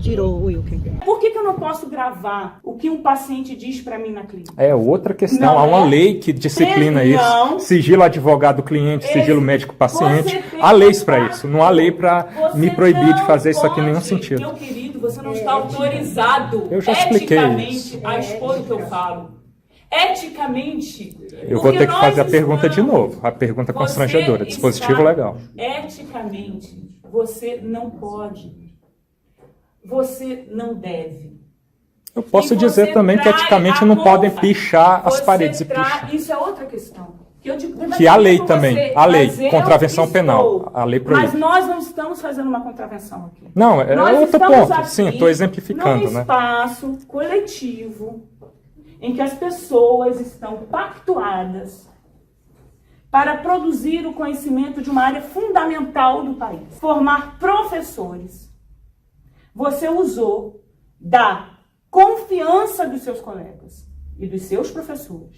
Tirou o Wilker. Por que eu não posso gravar o que um paciente diz para mim na clínica? É outra questão. Não há uma é? lei que disciplina Não. isso. Sigilo advogado-cliente, sigilo médico-paciente. Há leis para isso. Não há lei para me proibir de fazer isso aqui em nenhum sentido. Meu querido, você não está autorizado Eu já expliquei eticamente isso. a expor o que eu falo. Eticamente. Eu vou ter que fazer a pergunta de novo. A pergunta constrangedora. Dispositivo legal. Eticamente, você não pode. Você não deve. Eu posso E dizer você também que trai eticamente a não podem honra. pichar as Você paredes e trai- pichar. Isso é outra questão. Que há lei com também, você, há lei, mas eu contravenção penal, estou. a lei proíbe. Mas nós não estamos fazendo uma contravenção aqui. Não, é Nós outro estamos ponto. aqui Sim, estou exemplificando, num né? espaço coletivo em que as pessoas estão pactuadas para produzir o conhecimento de uma área fundamental do país. Formar professores. Você usou da confiança dos seus colegas e dos seus professores.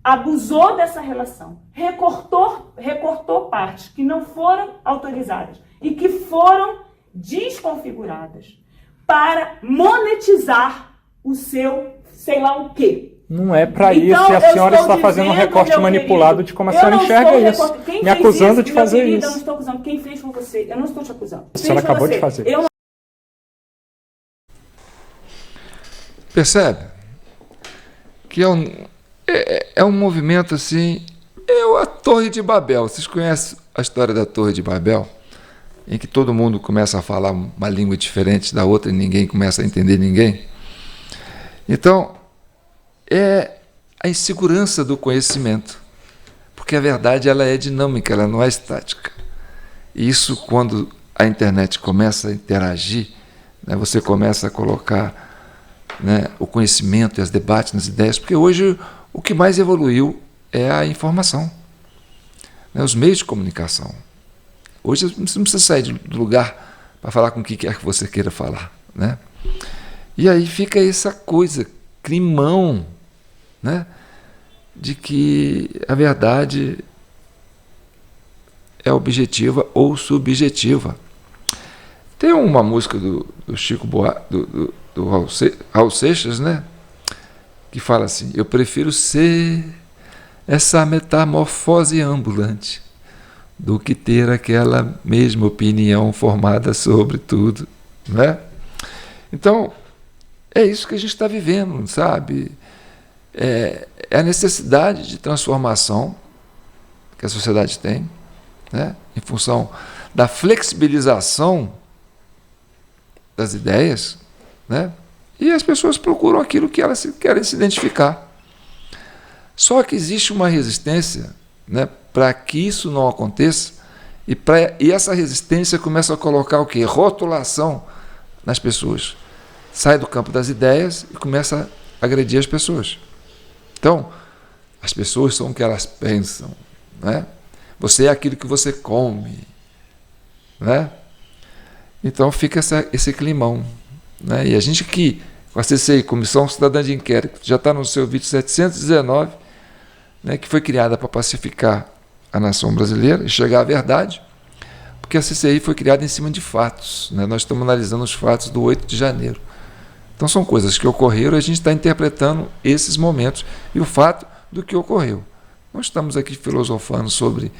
Abusou dessa relação. Recortou partes que não foram autorizadas e que foram desconfiguradas para monetizar o seu sei lá o quê. Não é para Então, isso, e a eu senhora estou está fazendo um dizendo, recorte meu manipulado querido, de como a eu senhora não enxerga estou isso, recortando. Quem me fez acusando isso, de meu fazer querido, Eu não isso. estou acusando. Quem fez foi você. Eu não estou te acusando. A senhora Fez foi acabou de você. fazer. Eu não... Percebe? Que é um movimento assim. A Torre de Babel. Vocês conhecem a história da Torre de Babel? Em que todo mundo começa a falar uma língua diferente da outra e ninguém começa a entender ninguém. Então, é a insegurança do conhecimento. Porque a verdade ela é dinâmica, ela não é estática. E isso, quando a internet começa a interagir, né, você começa a colocar, né, o conhecimento e os debates nas ideias, porque hoje o que mais evoluiu é a informação, né, os meios de comunicação. Hoje você não precisa sair do lugar para falar com o que quer que você queira falar, né? E aí fica essa coisa, climão, né, de que a verdade é objetiva ou subjetiva. Tem uma música do Chico Buarque, do Raul Seixas, né, que fala assim: eu prefiro ser essa metamorfose ambulante do que ter aquela mesma opinião formada sobre tudo, né? Então, é isso que a gente está vivendo, sabe? É a necessidade de transformação que a sociedade tem, né? Em função da flexibilização das ideias, né? E as pessoas procuram aquilo que elas querem se identificar. Só que existe uma resistência, né, para que isso não aconteça, e essa resistência começa a colocar o quê? Rotulação nas pessoas. sai do campo das ideias e começa a agredir as pessoas. Então, as pessoas são o que elas pensam, né? Você é aquilo que você come, né? Então fica esse climão, né? E a gente aqui, com a CCI, Comissão Cidadã de Inquérito, já está no seu vídeo 719, né, que foi criada para pacificar a nação brasileira e chegar à verdade, porque a CCI foi criada em cima de fatos, né? Nós estamos analisando os fatos do 8 de janeiro. Então são coisas que ocorreram e a gente está interpretando esses momentos e o fato do que ocorreu. Não estamos aqui filosofando sobre,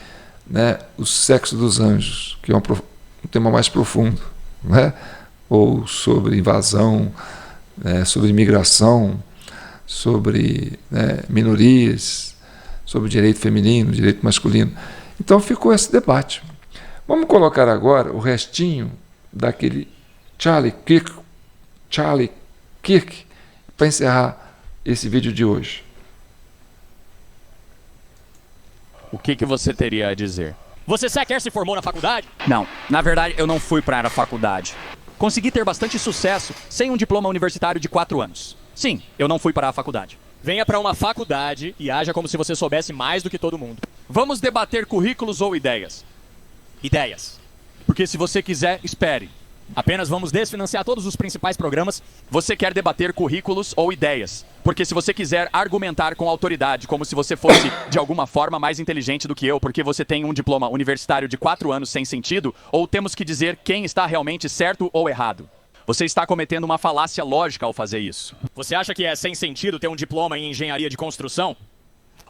né, o sexo dos anjos, que é um tema mais profundo, né? Ou sobre invasão, né, sobre imigração, sobre, né, minorias, sobre direito feminino, direito masculino. Então ficou esse debate. Vamos colocar agora o restinho daquele Charlie Kirk para encerrar esse vídeo de hoje. O que você teria a dizer? Você sequer se formou na faculdade? Não, na verdade eu não fui para a faculdade. Consegui ter bastante sucesso sem um diploma universitário de 4 anos. Sim, eu não fui para a faculdade. Venha para uma faculdade e haja como se você soubesse mais do que todo mundo. Vamos debater currículos ou ideias? Ideias. Porque se você quiser, espere. Apenas vamos desfinanciar todos os principais programas. Você quer debater currículos ou ideias? Porque se você quiser argumentar com autoridade, como se você fosse de alguma forma mais inteligente do que eu, porque você tem um diploma universitário de 4 anos sem sentido, ou temos que dizer quem está realmente certo ou errado? Você está cometendo uma falácia lógica ao fazer isso. Você acha que é sem sentido ter um diploma em engenharia de construção?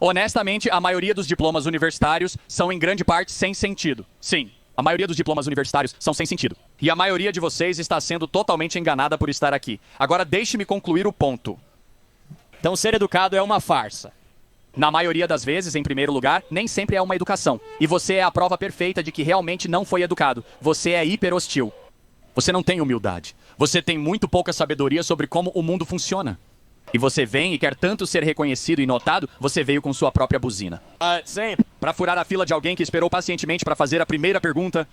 Honestamente, a maioria dos diplomas universitários são em grande parte sem sentido. Sim. A maioria dos diplomas universitários são sem sentido. E a maioria de vocês está sendo totalmente enganada por estar aqui. Agora deixe-me concluir o ponto. Então ser educado é uma farsa. Na maioria das vezes, em primeiro lugar, nem sempre é uma educação. E você é a prova perfeita de que realmente não foi educado. Você é hiper hostil. Você não tem humildade. Você tem muito pouca sabedoria sobre como o mundo funciona. E você vem e quer tanto ser reconhecido e notado, você veio com sua própria buzina. Sempre. Para furar a fila de alguém que esperou pacientemente para fazer a primeira pergunta.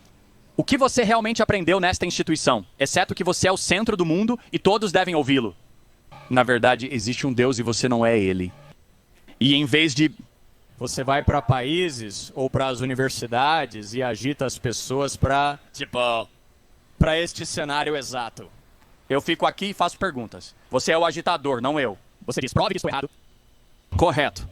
O que você realmente aprendeu nesta instituição? Exceto que você é o centro do mundo e todos devem ouvi-lo. Na verdade, existe um Deus e você não é ele. E em vez de... Você vai para países ou para as universidades e agita as pessoas para... para este cenário exato. Eu fico aqui e faço perguntas. Você é o agitador, não eu. Você diz, prove que estou errado. Correto.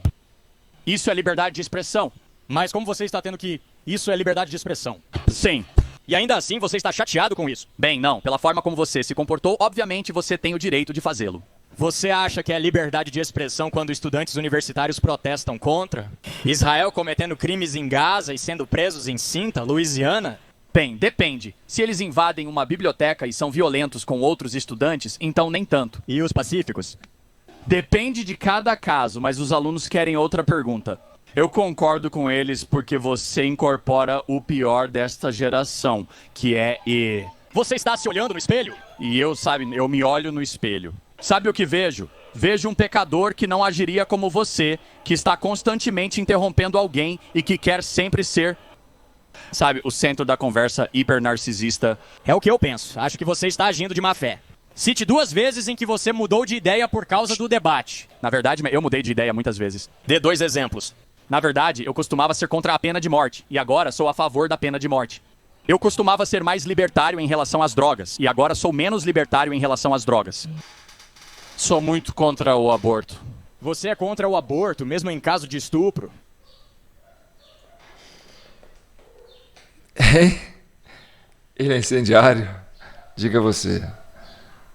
Isso é liberdade de expressão. Mas como você está tendo que... Isso é liberdade de expressão. Sim. E ainda assim você está chateado com isso? Bem, não. Pela forma como você se comportou, obviamente você tem o direito de fazê-lo. Você acha que é liberdade de expressão quando estudantes universitários protestam contra? Israel cometendo crimes em Gaza e sendo presos em Sinta, Louisiana? Bem, depende. Se eles invadem uma biblioteca e são violentos com outros estudantes, então nem tanto. E os pacíficos? Depende de cada caso, mas os alunos querem outra pergunta. Eu concordo com eles porque você incorpora o pior desta geração, que é e... Você está se olhando no espelho? E eu me olho no espelho. Sabe o que vejo? Vejo um pecador que não agiria como você, que está constantemente interrompendo alguém e que quer sempre ser... Sabe, o centro da conversa hipernarcisista. É o que eu penso. Acho que você está agindo de má fé. Cite 2 vezes em que você mudou de ideia por causa do debate. Na verdade, eu mudei de ideia muitas vezes. Dê 2 exemplos. Na verdade, eu costumava ser contra a pena de morte. E agora sou a favor da pena de morte. Eu costumava ser mais libertário em relação às drogas. E agora sou menos libertário em relação às drogas. Sou muito contra o aborto. Você é contra o aborto, mesmo em caso de estupro? Ele é incendiário, diga você.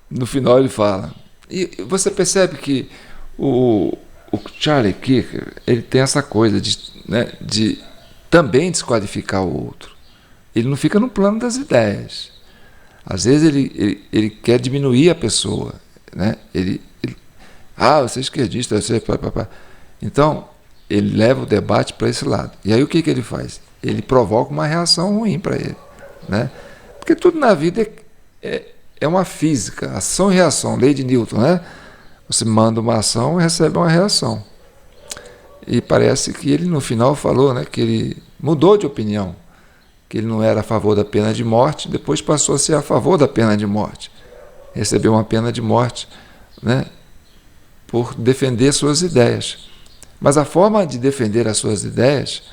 No final ele fala. E você percebe que o Charlie Kirk, ele tem essa coisa de também desqualificar o outro. Ele não fica no plano das ideias. Às vezes ele quer diminuir a pessoa, né? Você é esquerdista, você... Então, ele leva o debate para esse lado. E aí o que ele faz? Ele provoca uma reação ruim para ele, né? Porque tudo na vida é uma física, ação e reação, lei de Newton, né? Você manda uma ação e recebe uma reação. E parece que ele no final falou, né, que ele mudou de opinião, que ele não era a favor da pena de morte, depois passou a ser a favor da pena de morte. recebeu uma pena de morte, né, por defender suas ideias. Mas a forma de defender as suas ideias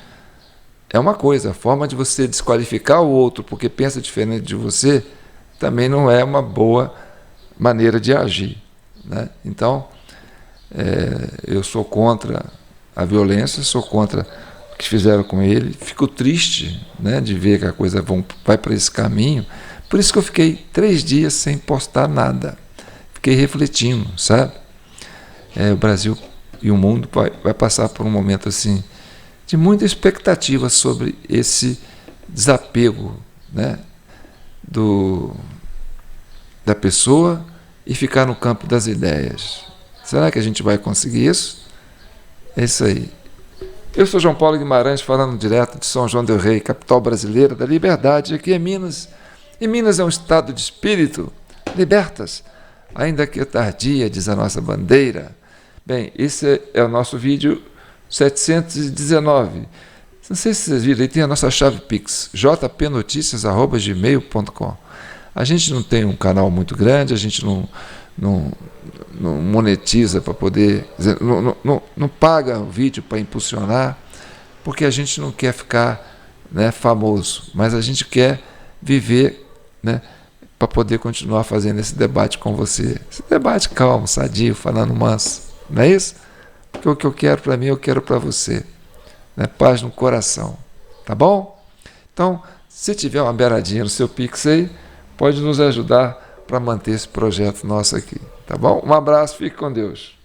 é uma coisa, a forma de você desqualificar o outro porque pensa diferente de você também não é uma boa maneira de agir, né? Então, eu sou contra a violência, sou contra o que fizeram com ele, fico triste, né, de ver que a coisa vai para esse caminho. Por isso que eu fiquei 3 dias sem postar nada, fiquei refletindo, sabe? O Brasil e o mundo vai passar por um momento assim de muita expectativa sobre esse desapego, né, da pessoa e ficar no campo das ideias. Será que a gente vai conseguir isso? É isso aí. Eu sou João Paulo Guimarães, falando direto de São João del Rei, capital brasileira da liberdade, aqui em Minas. E Minas é um estado de espírito, libertas, ainda que tardia, diz a nossa bandeira. Bem, esse é o nosso vídeo 719. Não sei se vocês viram, aí tem a nossa chave Pix, jpnoticias@gmail.com. A gente não tem um canal muito grande, a gente não monetiza para poder, não paga o vídeo para impulsionar, porque a gente não quer ficar, né, famoso, mas a gente quer viver, né, para poder continuar fazendo esse debate com você. Esse debate calmo, sadio, falando manso, não é isso? Porque o que eu quero para mim, eu quero para você, né? Paz no coração, tá bom? Então, se tiver uma beiradinha no seu Pix aí, pode nos ajudar para manter esse projeto nosso aqui, tá bom? Um abraço, fique com Deus.